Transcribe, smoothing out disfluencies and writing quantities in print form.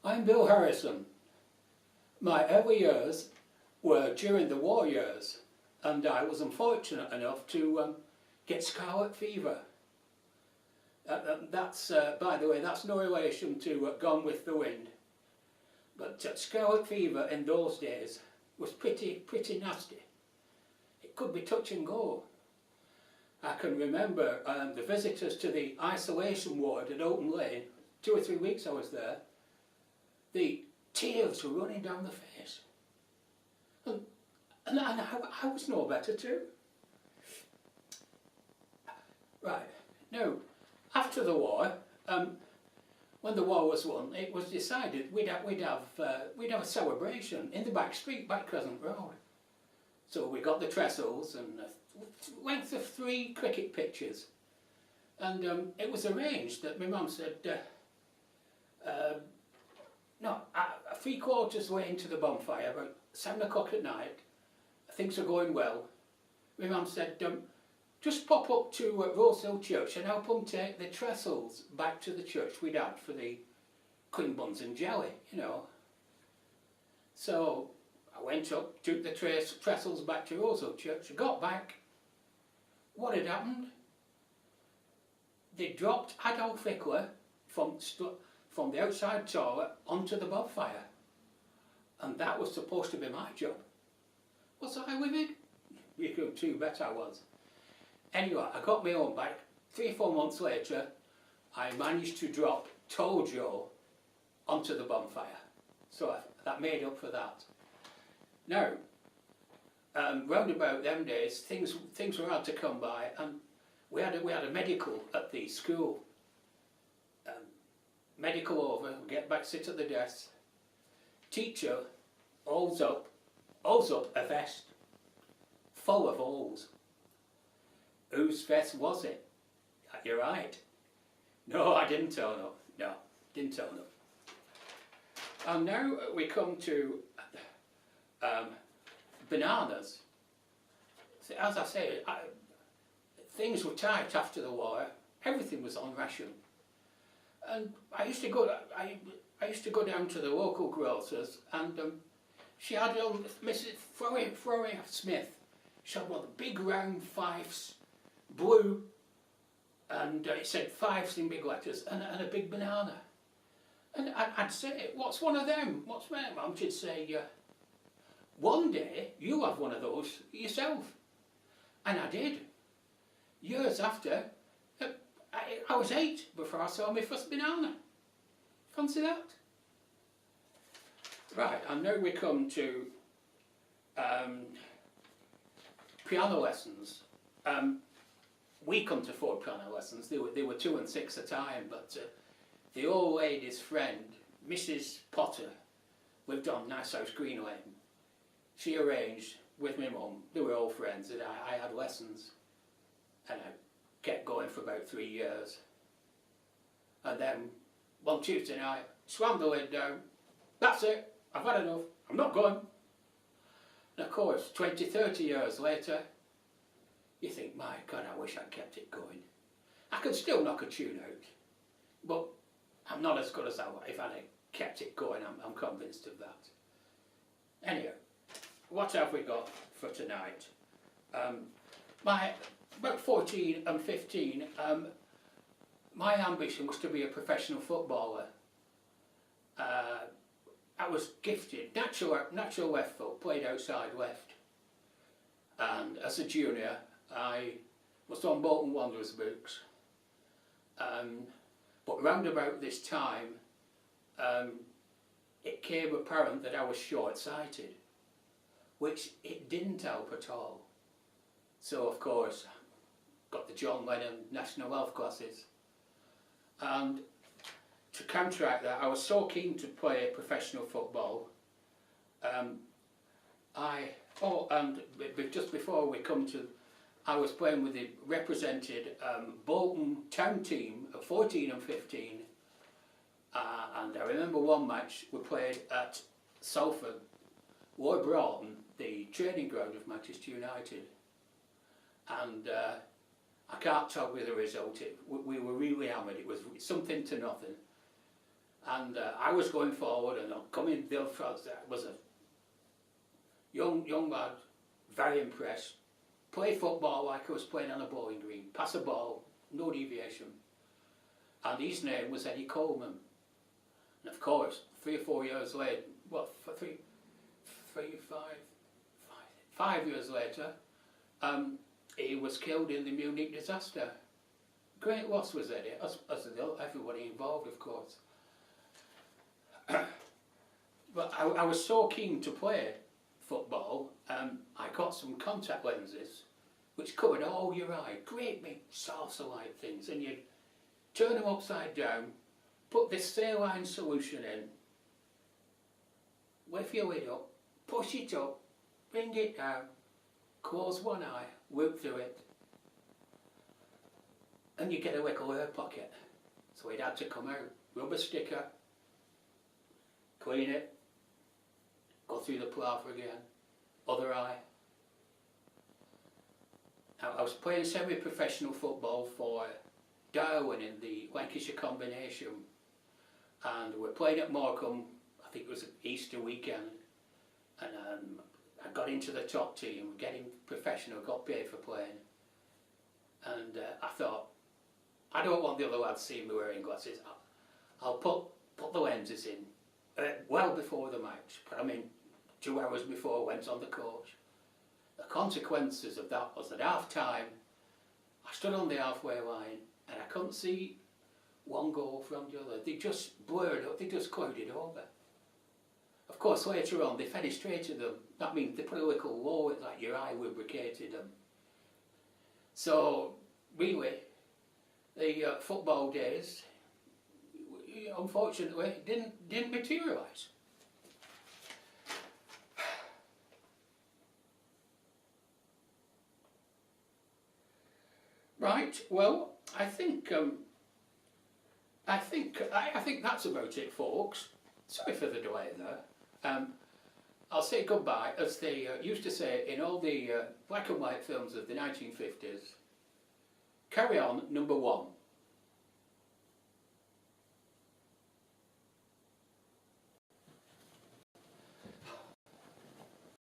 I'm Bill Harrison. My early years were during the war years, and I was unfortunate enough to get scarlet fever. By the way, that's no relation to Gone with the Wind. But scarlet fever in those days was pretty nasty. It could be touch and go. I can remember the visitors to the isolation ward at Oaten Lane, 2 or 3 weeks I was there, the tears were running down the face. And I was no better too. Right, now, after the war, when the war was won, it was decided we'd have a celebration in the back street, back Crescent Road. So we got the trestles and a length of 3 cricket pitches, and it was arranged that my mum said, no, 3/4 way into the bonfire, about 7 o'clock at night, things were going well. My mum said, just pop up to Rosehill Church and help them take the trestles back to the church we'd had for the cream buns and jelly, you know. So I went up, took the trestles back to Rosehill Church, I got back. What had happened? They dropped Adolf Hitler from the outside toilet onto the bonfire. And that was supposed to be my job. Was I livid? You could too bet I was. Anyway, I got my own back. 3 or 4 months later, I managed to drop Tojo onto the bonfire. So that made up for that. Now, round about them days, things were hard to come by, and we had a medical at the school. Medical over, get back, sit at the desk. Teacher holds up a vest full of holes. Whose vest was it? You're right. No, I didn't turn up. No, didn't turn up. And now we come to bananas. So as I say, things were tight after the war. Everything was on ration. And I used to go down to the local grocers, and she had Mrs. Florrie Smith. She had one of the big round fifes, blue, and it said Fives in big letters, and a big banana. And I'd say, what's one of them? What's that? Mum, she'd say, one day you'll have one of those yourself. And I did. Years after, I was 8 before I saw my first banana. Fancy that? Right, and now we come to piano lessons. We couldn't afford piano lessons. They were 2 and 6 a time, but the old lady's friend, Mrs. Potter, lived on Nice House Green Lane. She arranged with my mum, they were old friends, that I had lessons, and I kept going for about 3 years. And then one Tuesday night, slammed the lid down. That's it, I've had enough, I'm not going. And of course, 20, 30 years later, you think, my God, I wish I'd kept it going. I could still knock a tune out, but I'm not as good as I was. If I'd kept it going, I'm convinced of that. Anyway, what have we got for tonight? About 14 and 15, my ambition was to be a professional footballer. I was gifted, natural left foot, played outside left. And as a junior, I was on Bolton Wanderers books. But round about this time, it became apparent that I was short-sighted, which it didn't help at all. So of course, got the John Lennon National Health classes. And to counteract that, I was so keen to play professional football. Just before we come to, I was playing with the represented Bolton town team at 14 and 15. And I remember one match we played at Salford, Lord Broughton, the training ground of Manchester United. And I can't tell you the result. We were really hammered. It was something to nothing. And I was going forward, and coming Bill Frost was a young lad, very impressed. Play football like I was playing on a bowling green. Pass a ball, no deviation. And his name was Eddie Coleman. And of course, 3 or 4 years later, what, 5 years later, he was killed in the Munich disaster. Great loss was Eddie, as everybody involved, of course. But I was so keen to play football, I got some contact lenses which covered all your eye, great big saucer-like things, and you'd turn them upside down, put this saline solution in, lift your lid up, push it up, bring it down, close one eye, whip through it, and you get a little air pocket. So it had to come out, rubber sticker, clean it, go through the palaver again, other eye. I was playing semi-professional football for Darwin in the Lancashire Combination, and we were playing at Morecambe. I think it was Easter weekend, and I got into the top team, getting professional, got paid for playing, and I thought, I don't want the other lads seeing me wearing glasses. I'll put the lenses in well before the match, but I mean 2 hours before I went on the coach. The consequences of that was at half time, I stood on the halfway line and I couldn't see one goal from the other. They just blurred up, they just clouded over. Of course, later on they fenestrated them. That means they put a little low, like your eye lubricated them. So, really, the football days, unfortunately, didn't materialise. Right. Well, I think that's about it, folks. Sorry for the delay there. I'll say goodbye, as they used to say in all the black and white films of the 1950s. Carry on, number 1.